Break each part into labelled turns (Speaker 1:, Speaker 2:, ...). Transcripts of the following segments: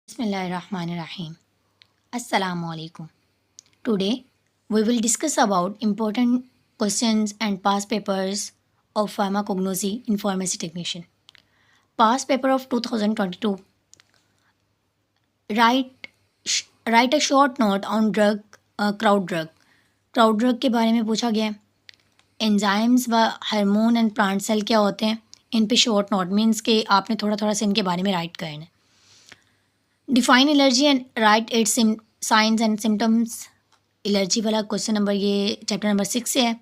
Speaker 1: Bismillahirrahmanirrahim. Assalamu alaikum. Today we will discuss about important questions and past papers of pharmacognosy in pharmacy technician. Past paper of 2022. Write write a short note on drug crowd drug. Crowd drug के बारे में पूछा गया है. Enzymes व hormone and plant cell क्या होते हैं, इन पे शॉर्ट नोट मीन्स कि आपने थोड़ा थोड़ा सा इनके बारे में राइट करना है. Define allergy and right it's signs and symptoms. Allergy वाला क्वेश्चन नंबर ये चैप्टर नंबर 6 से है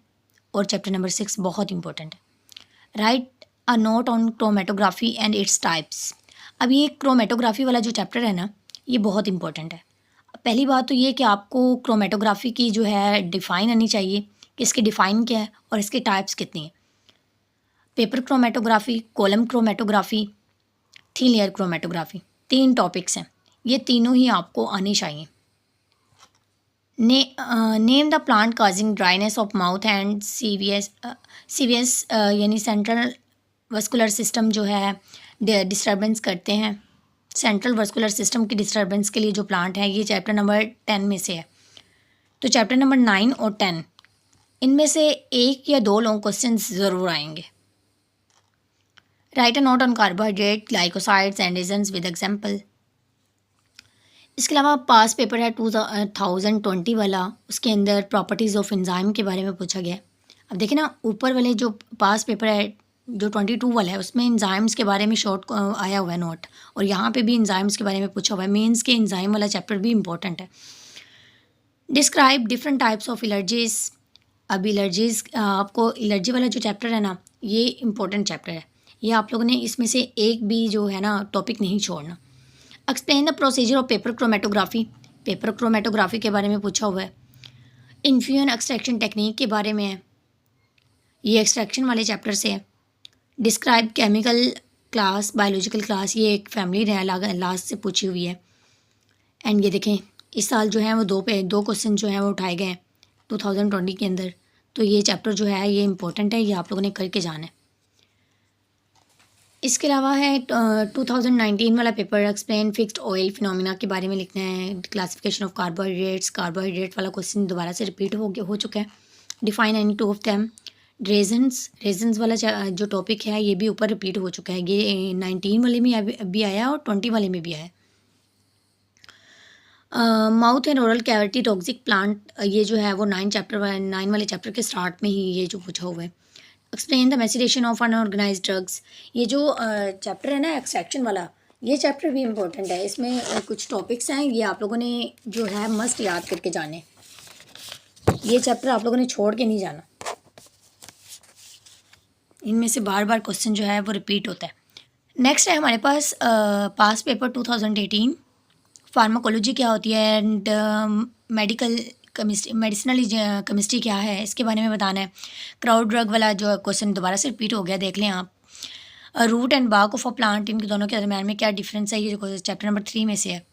Speaker 1: और चैप्टर नंबर 6 बहुत इंपॉर्टेंट है. Write a note on chromatography and its types. अब ये क्रोमेटोग्राफी वाला जो चैप्टर है ना, ये बहुत इंपॉर्टेंट है. पहली बात तो ये कि आपको क्रोमेटोग्राफी की जो है डिफ़ाइन आनी चाहिए कि इसकी डिफ़ाइन क्या है और इसके टाइप्स कितनी हैं. Paper chromatography, column chromatography, thin layer chromatography, 3 topics हैं. ये तीनों ही आपको आने चाहिए. Name the plant causing dryness of mouth and CVS यानी सेंट्रल वस्कुलर सिस्टम जो है डिस्टर्बेंस करते हैं. सेंट्रल वस्कुलर सिस्टम की डिस्टर्बेंस के लिए जो प्लांट है, ये चैप्टर नंबर 10 में से है. तो चैप्टर नंबर 9 और 10 इनमें से 1 या 2 लॉन्ग क्वेश्चन ज़रूर आएंगे. Right a note on carbohydrate, glycosides and reasons with example. इसके अलावा पास पेपर है 2020 वाला, उसके अंदर प्रॉपर्टीज़ ऑफ एंजाइम के बारे में पूछा गया है. अब देखिए ना, ऊपर वाले जो पास पेपर है जो 22 वाला है, उसमें एंजाइम्स के बारे में शॉर्ट आया हुआ है नोट, और यहाँ पे भी एंजाइम्स के बारे में पूछा हुआ है. मीन्स के एंजाइम वाला चैप्टर भी इंपॉर्टेंट है. Describe different types of allergies. अब एलर्जीज़, आपको एलर्जी वाला जो चैप्टर है ना, ये इंपॉर्टेंट चैप्टर है. ये आप लोगों ने इसमें से एक भी जो है ना टॉपिक नहीं छोड़ना. Explain the procedure of paper chromatography. Paper chromatography के बारे में पूछा हुआ है. इन्फ्यूजन एक्सट्रैक्शन टेक्निक के बारे में है, ये एक्सट्रैक्शन वाले चैप्टर से है. Describe chemical class, biological class, ये एक फैमिली है लास्ट से पूछी हुई है. एंड ये देखें, इस साल जो है वो 2 क्वेश्चन जो हैं वो उठाए गए हैं 2020 के अंदर. तो ये चैप्टर जो है ये इंपॉर्टेंट है, ये आप लोगों ने करके जाना है. इसके अलावा है 2019 वाला paper, explain fixed oil phenomena के बारे में लिखना है. क्लासिफिकेशन ऑफ कार्बोहाइड्रेट्स, कार्बोहाइड्रेट वाला क्वेश्चन दोबारा से रिपीट हो चुका है. Define any 2 of them. Reasons वाला जो टॉपिक है ये भी ऊपर रिपीट हो चुका है. ये 19 वाले में भी आया और 20 वाले में भी आया. Mouth and oral cavity toxic plant, ये जो है वो 9 वाले चैप्टर के स्टार्ट में ही ये जो पूछा हुआ है. Explain the maceration of unorganized drugs. ये जो चैप्टर है ना एक्सट्रैक्शन वाला, ये चैप्टर भी इम्पोर्टेंट है. इसमें कुछ टॉपिक्स हैं, ये आप लोगों ने जो है मस्ट याद करके जाने. ये चैप्टर आप लोगों ने छोड़ के नहीं जाना, इनमें से बार बार क्वेश्चन जो है वो रिपीट होता है. नेक्स्ट है हमारे पास पास पेपर 2018, फार्माकोलॉजी क्या होती है and medical chemistry, medicinal chemistry क्या है, इसके बारे में बताना है. क्राउड ड्रग वाला जो क्वेश्चन दोबारा से रिपीट हो गया, देख लें आप. Root and bark of a plant, इनके दोनों के दरम्यान में क्या डिफरेंस है, ये जो चैप्टर नंबर 3 में से है.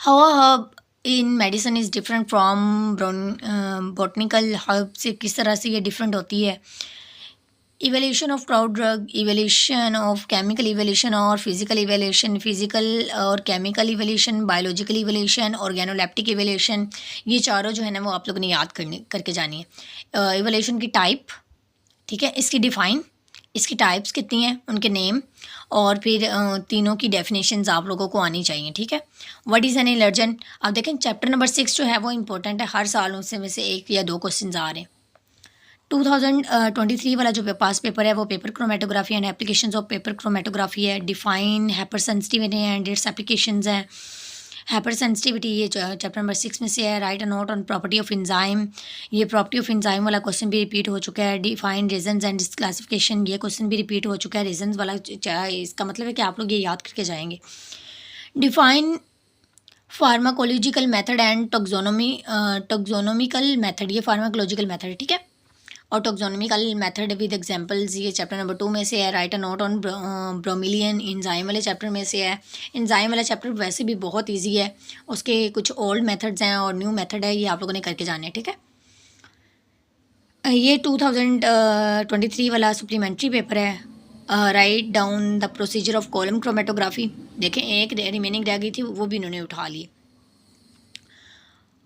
Speaker 1: How a herb in medicine is different from botanical herb, से किस तरह से ये डिफरेंट होती है. Evaluation of crude drug, evaluation of chemical evaluation और फिजिकल इवेल्यूशन, फिजिकल और chemical evaluation, biological evaluation, organoleptic evaluation, ये चारों जो है ना वो आप लोगों ने याद करके जानी है. इवेल्यूशन की टाइप, ठीक है, इसकी डिफ़ाइन, इसकी टाइप्स कितनी हैं, उनके नेम, और फिर तीनों की डेफिनेशंस आप लोगों को आनी चाहिए. ठीक है. What is an allergen. अब देखें चैप्टर नंबर 6 जो है वो इंपॉर्टेंट है, हर साल उससे में से 1 या 2 क्वेश्चन आ रहे हैं. 2023 वाला जो पास पेपर है वो paper chromatography and applications of paper chromatography है. Define hyper sensitivity and its applications हैं. हाइपर सेंसिटिविटी ये चैप्टर नंबर 6 में से है. Write a note on property of enzyme, ये प्रॉपर्टी ऑफ एंजाइम वाला क्वेश्चन भी रिपीट हो चुका है. डिफाइन रीजंस एंड क्लासिफिकेशन, ये क्वेश्चन भी रिपीट हो चुका है. रीजंस वाला इसका मतलब है कि आप लोग ये याद करके जाएंगे. Define pharmacological method and taxonomical method, ये फार्माकोलॉजिकल मेथड है. ठीक है. और टॉक्सोनोमिकल मेथड विद एग्जांपल्स, ये चैप्टर नंबर 2 में से है. Write a note on bromelain, enzyme वाले चैप्टर में से है. एंजाइम वाला चैप्टर वैसे भी बहुत इजी है, उसके कुछ ओल्ड मेथड्स हैं और न्यू मेथड है, ये आप लोगों ने करके जाने हैं. ठीक है. ये 2023 वाला सप्लीमेंट्री पेपर है. Write down the procedure of column chromatography. देखें एक रिमेनिंग रह गई थी, वो भी इन्होंने उठा ली।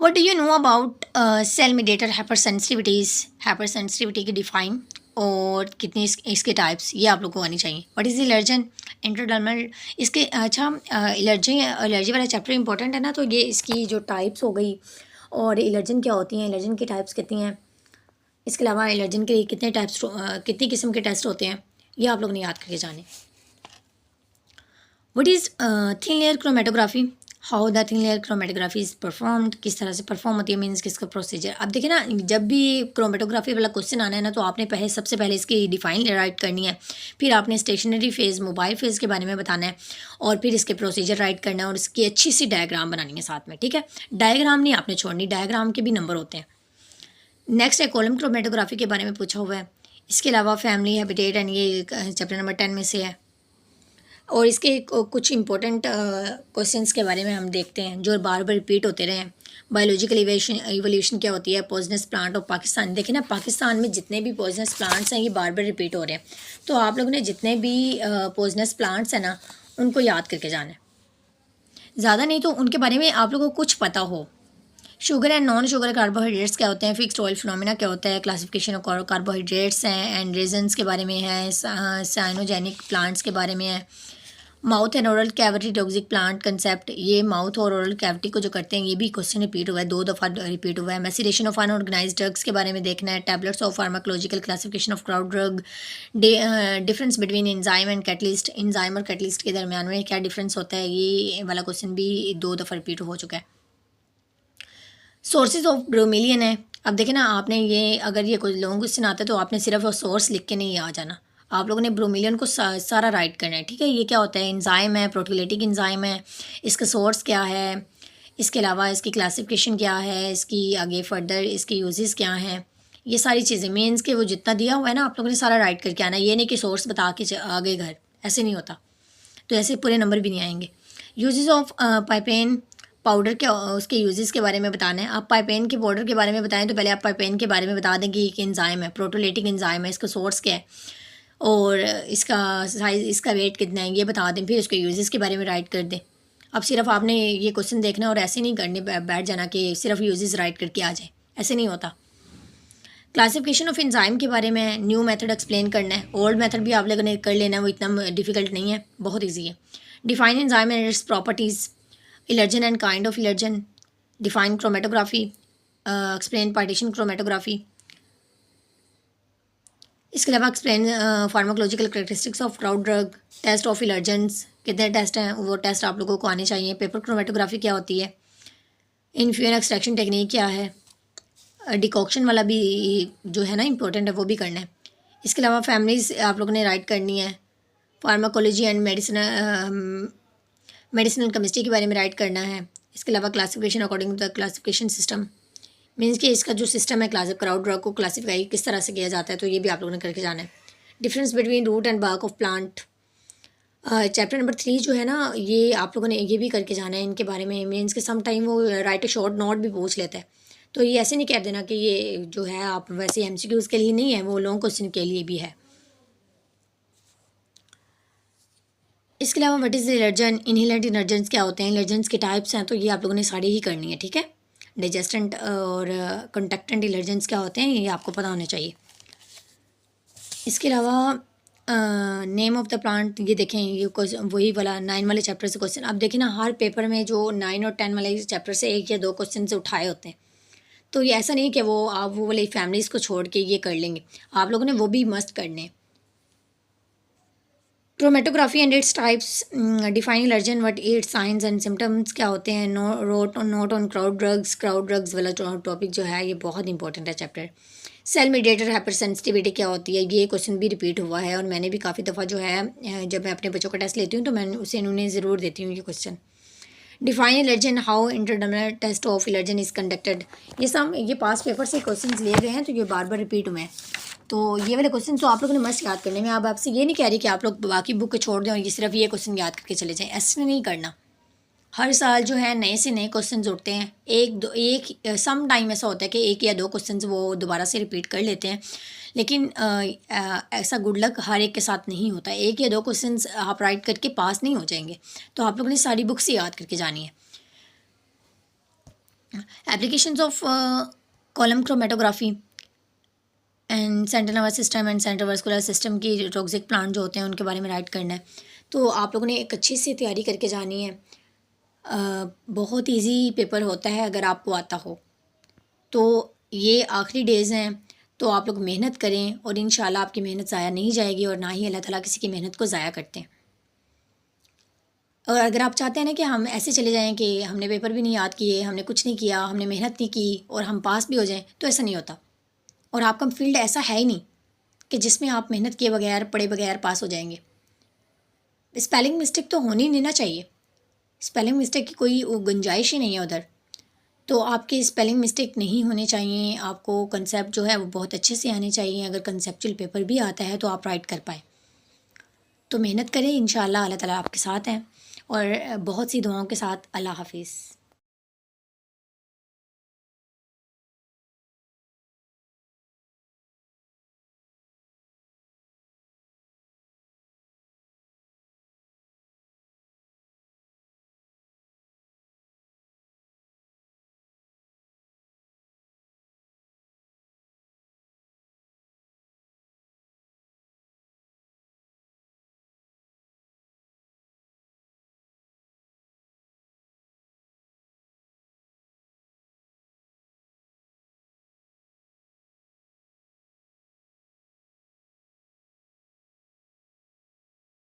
Speaker 1: What do you know about cell mediator hyper sensitivity की डिफाइन और कितनी इसके टाइप्स, ये आप लोग को आनी चाहिए। व्हाट इज़ एलर्जन इंट्रोडर्मल, इसके अच्छा एलर्जी वाला चैप्टर इंपॉर्टेंट है ना, तो ये इसकी जो टाइप्स हो गई और एलर्जन क्या होती हैं, एलर्जन की टाइप्स कितनी हैं, इसके अलावा एलर्जन के कितने टाइप्स कितनी किस्म के टेस्ट होते हैं, ये आप लोग ने याद करके जाने। What is thin layer chromatography, how the thin layer chromatography is performed, किस तरह से परफॉर्म होती है, मीन्स किसका प्रोसीजर। अब देखिए ना, जब भी क्रोमेटोग्राफी वाला क्वेश्चन आना है ना, तो आपने सबसे पहले इसकी डिफाइन राइट करनी है, फिर आपने स्टेशनरी फेज़ मोबाइल फेज़ के बारे में बताना है, और फिर इसके प्रोसीजर राइट करना है, और इसकी अच्छी सी डायग्राम बनानी है साथ में, ठीक है। डायग्राम नहीं आपने छोड़नी, डायग्राम के भी नंबर होते हैं। नेक्स्ट है कॉलम क्रोमेटोग्राफी के बारे में पूछा हुआ है। इसके अलावा फैमिली हैबिटेट एंड ये चैप्टर नंबर 10 में से है, और इसके कुछ इंपॉर्टेंट क्वेश्चंस के बारे में हम देखते हैं जो बार बार रिपीट होते रहे हैं। बायोलॉजिकल इवोल्यूशन क्या होती है, पॉइजनस प्लांट ऑफ पाकिस्तान। देखिए ना, पाकिस्तान में जितने भी पॉइजनस प्लांट्स हैं ये बार बार रिपीट हो रहे हैं, तो आप लोगों ने जितने भी पॉइजनस प्लांट्स हैं ना, उनको याद करके जाना है। ज़्यादा नहीं तो उनके बारे में आप लोगों को कुछ पता हो। Sugar and non sugar carbohydrates क्या होते हैं, फिक्स्ड ऑयल फिनोमिना क्या होता है, क्लासिफिकेशन ऑफ कार्बोहाइड्रेट्स हैं एंड रेजन्स के बारे में है, साइनोजेनिक प्लांट्स के बारे में है। Mouth and oral cavity toxic plant concept, ये माउथ और ओरल कैविटी को जो करते हैं, ये भी क्वेश्चन रिपीट हुआ है, 2 दफ़ा रिपीट हुआ है। मैसिडेशन ऑफ अनऑर्गेनाइज्ड ड्रग्स के बारे में देखना है। Tablets of pharmacological classification of crude drug, difference between enzyme and catalyst, enzyme और कैटलिस्ट के दरमियान में क्या डिफरेंस होता है, ये वाला क्वेश्चन भी 2 दफ़ा रिपीट हो चुका है। सोर्सेज ऑफ ब्रोमीलियन है। अब देखें ना, आपने ये अगर ये कोई लॉन्ग क्वेश्चन आता है तो आपने सिर्फ सोर्स लिख के नहीं आ जाना, आप लोगों ने ब्रोमीलियन को सारा राइट करना है, ठीक है। ये क्या होता है, एंजाइम है, प्रोटीलेटिक एंजाइम है, इसका सोर्स क्या है, इसके अलावा इसकी क्लासिफिकेशन क्या है, इसकी आगे फर्दर इसके यूजेस क्या हैं, ये सारी चीज़ें मीन्स के वो जितना दिया हुआ है ना, आप लोगों ने सारा राइट करके आना। ये नहीं कि सोर्स बता के आगे घर, ऐसे नहीं होता, तो ऐसे पूरे नंबर भी नहीं आएंगे। यूजेस ऑफ पाइपेन पाउडर के उसके यूजेस के बारे में बताना है। आप पाइपेन के पाउडर के बारे में बताएं तो पहले आप पाइपेन के बारे में बता दें कि एक एंजाइम है, प्रोटोलेटिक एंजाइम है, इसका सोर्स क्या है और इसका साइज़, इसका वेट कितना है, ये बता दें, फिर उसके यूजेस के बारे में राइट कर दें। अब सिर्फ आपने ये क्वेश्चन देखना और ऐसे नहीं करने बैठ जाना कि सिर्फ यूजेस राइट करके आ जाए, ऐसे नहीं होता। क्लासिफिकेशन ऑफ एंजाइम के बारे में न्यू मेथड एक्सप्लेन करना है, ओल्ड मेथड भी आप लोगों ने कर लेना है, वो इतना डिफिकल्ट नहीं है, बहुत ईजी है। Define enzyme and its properties, allergen and kind of allergen, define chromatography, explain partition chromatography. इसके अलावा explain pharmacological characteristics of crude drug, test of allergens, कितने टेस्ट हैं वो टेस्ट आप लोगों को आने चाहिए। पेपर क्रोमेटोग्राफी क्या होती है, इन्फ्यूजन एक्सट्रैक्शन टेक्निक क्या है, डिकॉक्शन वाला भी जो है ना इंपॉर्टेंट है, वो भी करना है। इसके अलावा फैमिलीज आप लोगों ने राइट करनी है। फार्माकोलॉजी एंड मेडिसिनल केमिस्ट्री के बारे में राइट करना है। इसके अलावा classification according to the classification system, means कि इसका जो सिस्टम है क्लास क्राउड ड्रग को क्लासीफाई किस तरह से किया जाता है, तो ये भी आप लोगों ने करके जाना है। Difference between root and bark of plant, chapter number 3 जो है ना, ये आप लोगों ने ये भी करके जाना है इनके बारे में। मीन्स के सम टाइम वो राइट ए शॉर्ट नोट भी पूछ लेता है, तो ये ऐसे नहीं कह देना कि ये जो है आप वैसे MCQs के लिए नहीं है, वो लॉन्ग क्वेश्चन के लिए भी है। इसके अलावा what is allergen, inhalant allergens क्या होते हैं, एलर्जेंस के टाइप्स हैं, तो ये आप लोगों ने सारी ही करनी है, ठीक है। डाइजेस्टेंट और कंडक्टेंट एलर्जेंस क्या होते हैं, ये आपको पता होने चाहिए। इसके अलावा नेम ऑफ द प्लांट, ये देखें, ये क्वेश्चन वही वाला 9 वाले चैप्टर से क्वेश्चन। अब देखें ना, हर पेपर में जो 9 और 10 वाले चैप्टर से 1 या 2 क्वेश्चन से उठाए होते हैं, तो ये ऐसा नहीं कि वो आप वो वाली फैमिलीज़ को छोड़ के ये कर लेंगे, आप लोगों ने वो भी मस्ट करने। Chromatography and its types, define allergen, what its signs and symptoms क्या होते हैं, नोट ऑन क्राउड ड्रग्स वाला टॉपिक जो है ये बहुत इंपॉर्टेंट है chapter. Cell mediator hyper sensitivity क्या होती है, ये क्वेश्चन भी रिपीट हुआ है, और मैंने भी काफ़ी दफ़ा जो है जब मैं अपने बच्चों का टेस्ट लेती हूँ तो मैं उसे उन्हें ज़रूर देती हूँ ये question. Define allergen, how intradermal test of allergen is conducted, ये पास पेपर से क्वेश्चन लिए गए हैं, तो ये बार बार रिपीट हुए हैं, तो ये वाले क्वेश्चन तो आप लोगों ने मस्त याद करने में। अब आपसे ये नहीं कह रही कि आप लोग बाकी बुक को छोड़ दें और ये सिर्फ ये क्वेश्चन याद करके चले जाएं, ऐसे नहीं करना। हर साल जो है नए से नए क्वेश्चंस उठते हैं। एक सम टाइम ऐसा होता है कि एक या दो क्वेश्चंस वो दोबारा से रिपीट कर लेते हैं, लेकिन ऐसा गुड लक हर एक के साथ नहीं होता। एक या दो क्वेश्चंस आप राइट करके पास नहीं हो जाएंगे, तो आप लोगों ने सारी बुक्स ही याद करके जानी है। Applications of column chromatography and central nervous system and central vascular system की टॉक्सिक प्लांट जो होते हैं उनके बारे में राइट करना है। तो आप लोगों ने एक अच्छी सी तैयारी करके जानी है। बहुत इजी पेपर होता है अगर आपको आता हो तो। ये आखिरी डेज़ हैं, तो आप लोग मेहनत करें और इंशाल्लाह आपकी मेहनत ज़ाया नहीं जाएगी और ना ही अल्लाह ताला किसी की मेहनत को ज़ाया करते हैं। और अगर आप चाहते हैं ना कि हम ऐसे चले जाएं कि हमने पेपर भी नहीं याद किए, हमने कुछ नहीं किया, हमने मेहनत नहीं की और हम पास भी हो जाएं, तो ऐसा नहीं होता। और आपका फील्ड ऐसा है ही नहीं कि जिसमें आप मेहनत किए बगैर पढ़े बगैर पास हो जाएंगे। स्पेलिंग मिस्टेक तो होनी नहीं ना चाहिए, स्पेलिंग मिस्टेक की कोई गुंजाइश ही नहीं है उधर। तो आपकी स्पेलिंग मिस्टेक नहीं होने चाहिए। आपको कंसेप्ट जो है वो बहुत अच्छे से आने चाहिए। अगर कंसेप्चुअल पेपर भी आता है तो आप राइट कर पाए। तो मेहनत करें, इंशाल्लाह अल्लाह ताला आपके साथ हैं। और बहुत सी दुआओं के साथ अल्लाह हाफिज़।